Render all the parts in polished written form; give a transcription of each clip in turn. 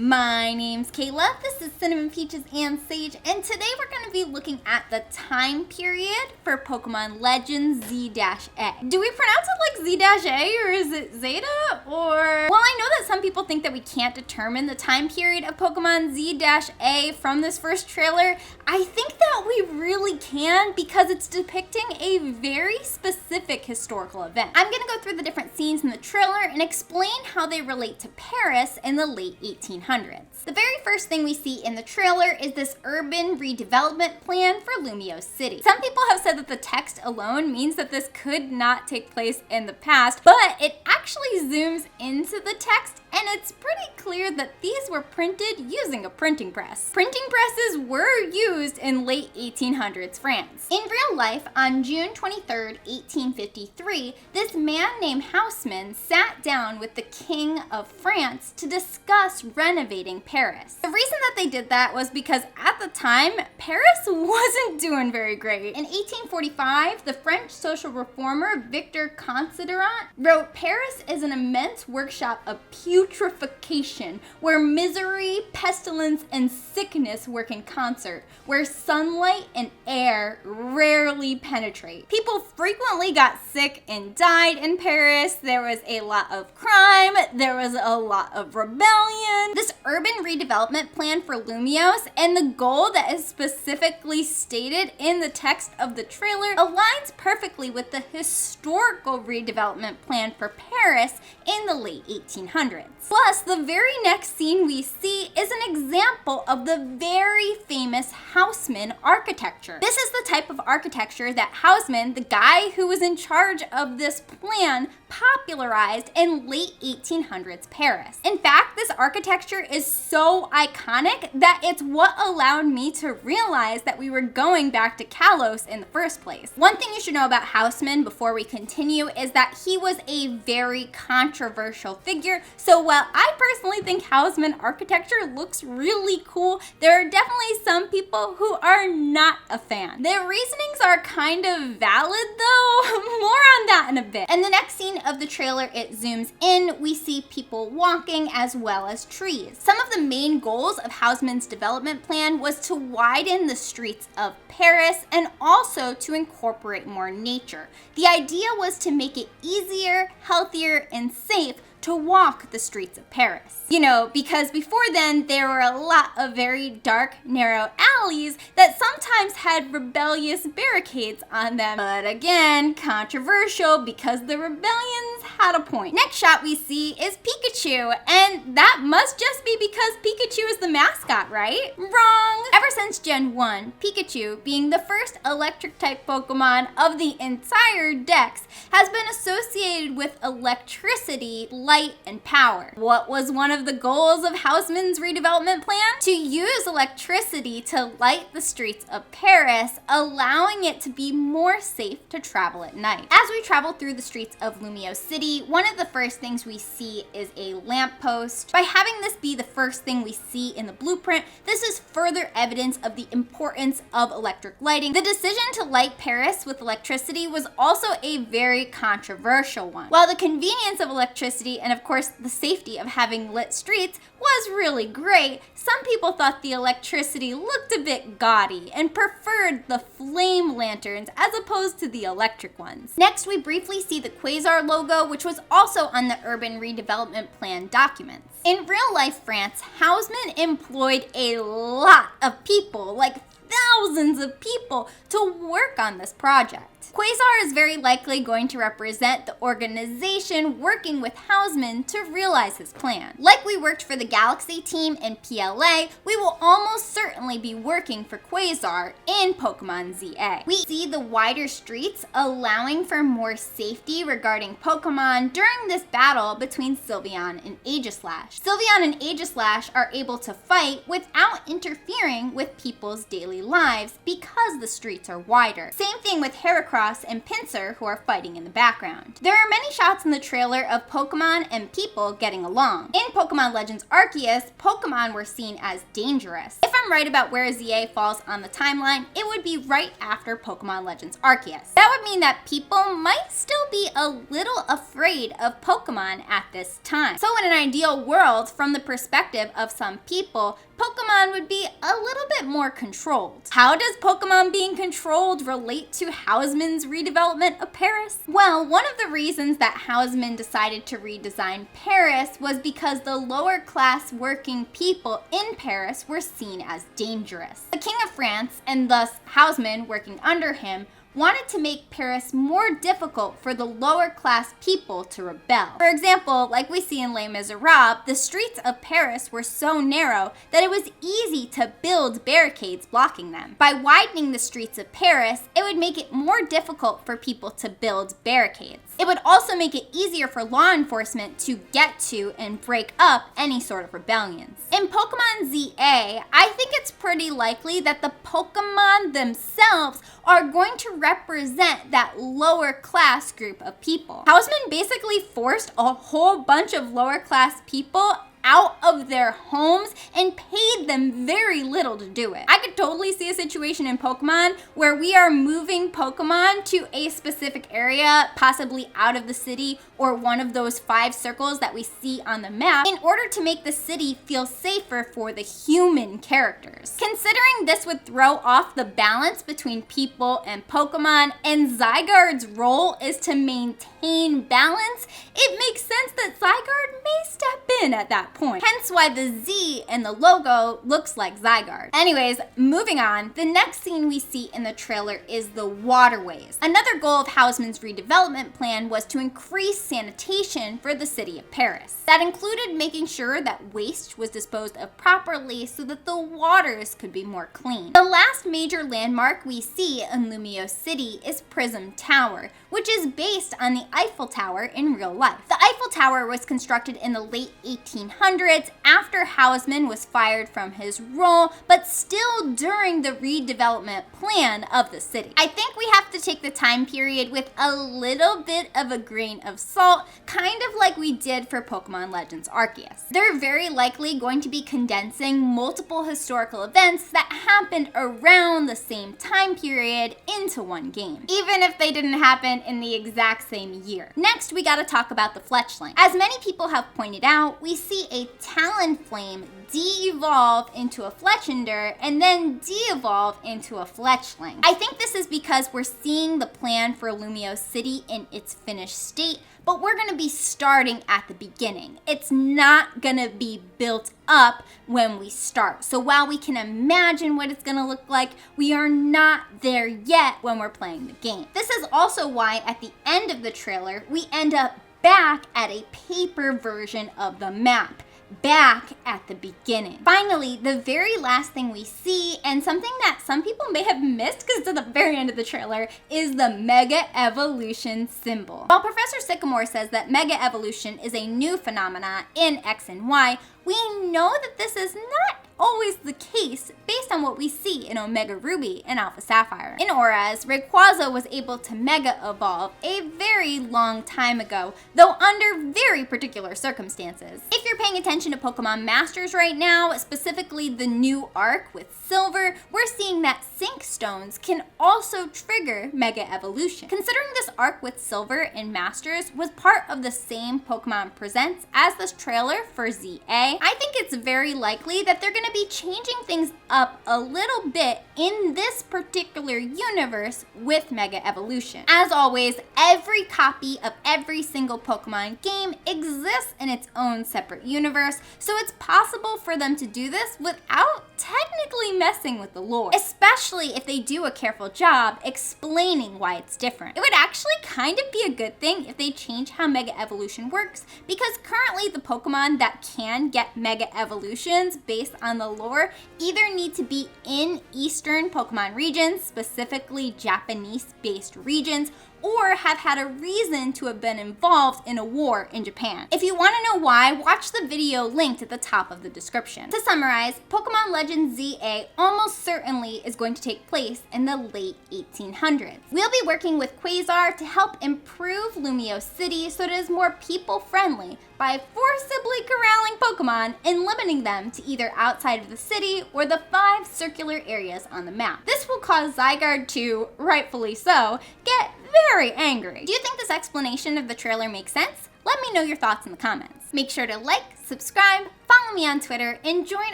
My name's Kayla, this is Cinnamon Peaches and Sage, and today we're going to be looking at the time period for Pokemon Legends Z-A. Do we pronounce it like Z-A or is it Zeta? Well, I know that some people think that we can't determine the time period of Pokemon Z-A from this first trailer. I think that we really can because it's depicting a very specific historical event. I'm going to go through the different scenes in the trailer and explain how they relate to Paris in the late 1800s. The very first thing we see in the trailer is this urban redevelopment plan for Lumiose City. Some people have said that the text alone means that this could not take place in the past, but it actually zooms into the text and it's pretty clear that these were printed using a printing press. Printing presses were used in late 1800s France. In real life, on June 23rd, 1853, this man named Haussmann sat down with the King of France to discuss renovating Paris. The reason that they did that was because at the time, Paris wasn't doing very great. In 1845, the French social reformer Victor Considerant wrote, "Paris is an immense workshop of putrefaction, where misery, pestilence, and sickness work in concert, where sunlight and air rarely penetrate. People frequently got sick and died in Paris. There was a lot of crime. There was a lot of rebellion." This urban redevelopment plan for Lumiose and the goal that is specifically stated in the text of the trailer aligns perfectly with the historical redevelopment plan for Paris in the late 1800s. Plus, the very next scene we see is an example of the very famous Haussmann architecture. This is the type of architecture that Haussmann, the guy who was in charge of this plan, popularized in late 1800s Paris. In fact, this architecture is so iconic that it's what allowed me to realize that we were going back to Kalos in the first place. One thing you should know about Haussmann before we continue is that he was a very controversial figure. So while I personally think Haussmann architecture looks really cool, there are definitely some people who are not a fan. Their reasonings are kind of valid though. More on that in a bit. In the next scene of the trailer, it zooms in. We see people walking as well as trees. Some of the main goals of Haussmann's development plan was to widen the streets of Paris and also to incorporate more nature. The idea was to make it easier, healthier, and safe to walk the streets of Paris. You know, because before then, there were a lot of very dark, narrow alleys that sometimes had rebellious barricades on them. But again, controversial because the rebellions had a point. Next shot we see is Pikachu, and that must just be because Pikachu is the mascot, right? Wrong! Ever since Gen 1, Pikachu, being the first electric-type Pokemon of the entire Dex, has been associated with electricity, light, and power. What was one of the goals of Haussmann's redevelopment plan? To use electricity to light the streets of Paris, allowing it to be more safe to travel at night. As we travel through the streets of Lumiose City, one of the first things we see is a lamppost. By having this be the first thing we see in the blueprint, this is further evidence of the importance of electric lighting. The decision to light Paris with electricity was also a very controversial one. While the convenience of electricity and of course the safety of having lit streets was really great, some people thought the electricity looked a bit gaudy and preferred the flame lanterns as opposed to the electric ones. Next, we briefly see the Quasar logo, which was also on the urban redevelopment plan documents. In real life France, Haussmann employed a lot of people, like thousands of people, to work on this project. Quasar is very likely going to represent the organization working with Haussmann to realize his plan. Like we worked for the Galaxy team in PLA, we will almost certainly be working for Quasar in Pokemon ZA. We see the wider streets allowing for more safety regarding Pokemon during this battle between Sylveon and Aegislash. Sylveon and Aegislash are able to fight without interfering with people's daily lives because the streets are wider. Same thing with Heracross and Pinsir, who are fighting in the background. There are many shots in the trailer of Pokemon and people getting along. In Pokemon Legends Arceus, Pokemon were seen as dangerous. If I'm I'm right about where ZA falls on the timeline, it would be right after Pokemon Legends Arceus. That would mean that people might still be a little afraid of Pokemon at this time. So in an ideal world, from the perspective of some people, Pokemon would be a little bit more controlled. How does Pokemon being controlled relate to Hausmann's redevelopment of Paris? Well, one of the reasons that Hausmann decided to redesign Paris was because the lower class working people in Paris were seen as dangerous. The King of France, and thus Hausmann working under him, wanted to make Paris more difficult for the lower class people to rebel. For example, like we see in Les Miserables, the streets of Paris were so narrow that it was easy to build barricades blocking them. By widening the streets of Paris, it would make it more difficult for people to build barricades. It would also make it easier for law enforcement to get to and break up any sort of rebellions. In Pokemon ZA, I think it's pretty likely that the Pokemon themselves are going to represent that lower class group of people. Hausmann basically forced a whole bunch of lower class people out of their homes and paid them very little to do it. I could totally see a situation in Pokemon where we are moving Pokemon to a specific area, possibly out of the city or one of those 5 circles that we see on the map, in order to make the city feel safer for the human characters. Considering this would throw off the balance between people and Pokemon, and Zygarde's role is to maintain balance, it makes sense that Zygarde may step in at that point. Hence why the Z in the logo looks like Zygarde. Anyways, moving on, the next scene we see in the trailer is the waterways. Another goal of Hausmann's redevelopment plan was to increase sanitation for the city of Paris. That included making sure that waste was disposed of properly so that the waters could be more clean. The last major landmark we see in Lumiose City is Prism Tower, which is based on the Eiffel Tower in real life. The Eiffel Tower was constructed in the late 1800s after Hausmann was fired from his role, but still during the redevelopment plan of the city. I think we have to take the time period with a little bit of a grain of salt, kind of like we did for Pokemon Legends Arceus. They're very likely going to be condensing multiple historical events that happened around the same time period into one game, even if they didn't happen in the exact same year. Next, we gotta talk about the Fletchling. As many people have pointed out, we see a Talonflame de-evolve into a Fletchinder and then de-evolve into a Fletchling. I think this is because we're seeing the plan for Lumiose City in its finished state, but we're gonna be starting at the beginning. It's not gonna be built up when we start. So while we can imagine what it's gonna look like, we are not there yet when we're playing the game. This is also why at the end of the trailer, we end up back at a paper version of the map, back at the beginning. Finally, the very last thing we see, and something that some people may have missed because it's at the very end of the trailer, is the Mega Evolution symbol. While Professor Sycamore says that Mega Evolution is a new phenomena in X and Y, we know that this is not always the case based on what we see in Omega Ruby and Alpha Sapphire. In Auras, Rayquaza was able to Mega Evolve a very long time ago, though under very particular circumstances. If you're paying attention to Pokemon Masters right now, specifically the new arc with Silver, we're seeing that Sync Stones can also trigger Mega Evolution. Considering this arc with Silver and Masters was part of the same Pokemon Presents as this trailer for ZA, I think it's very likely that they're going to be changing things up a little bit in this particular universe with Mega Evolution. As always, every copy of every single Pokemon game exists in its own separate universe, so it's possible for them to do this without technically messing with the lore, especially if they do a careful job explaining why it's different. It would actually kind of be a good thing if they change how Mega Evolution works, because currently the Pokemon that can get Mega Evolutions based on the lore either need to be in Eastern Pokemon regions, specifically Japanese-based regions, or have had a reason to have been involved in a war in Japan. If you want to know why, watch the video linked at the top of the description. To summarize, Pokemon Legends ZA almost certainly is going to take place in the late 1800s. We'll be working with Quasar to help improve Lumio City so it is more people-friendly by forcibly corralling Pokemon and limiting them to either outside of the city or the 5 circular areas on the map. This will cause Zygarde to, rightfully so, get very angry. Do you think this explanation of the trailer makes sense? Let me know your thoughts in the comments. Make sure to like, subscribe, follow me on Twitter, and join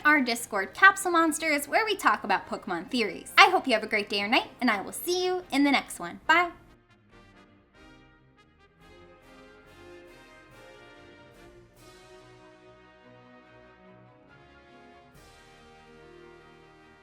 our Discord Capsule Monsters where we talk about Pokemon theories. I hope you have a great day or night, and I will see you in the next one. Bye!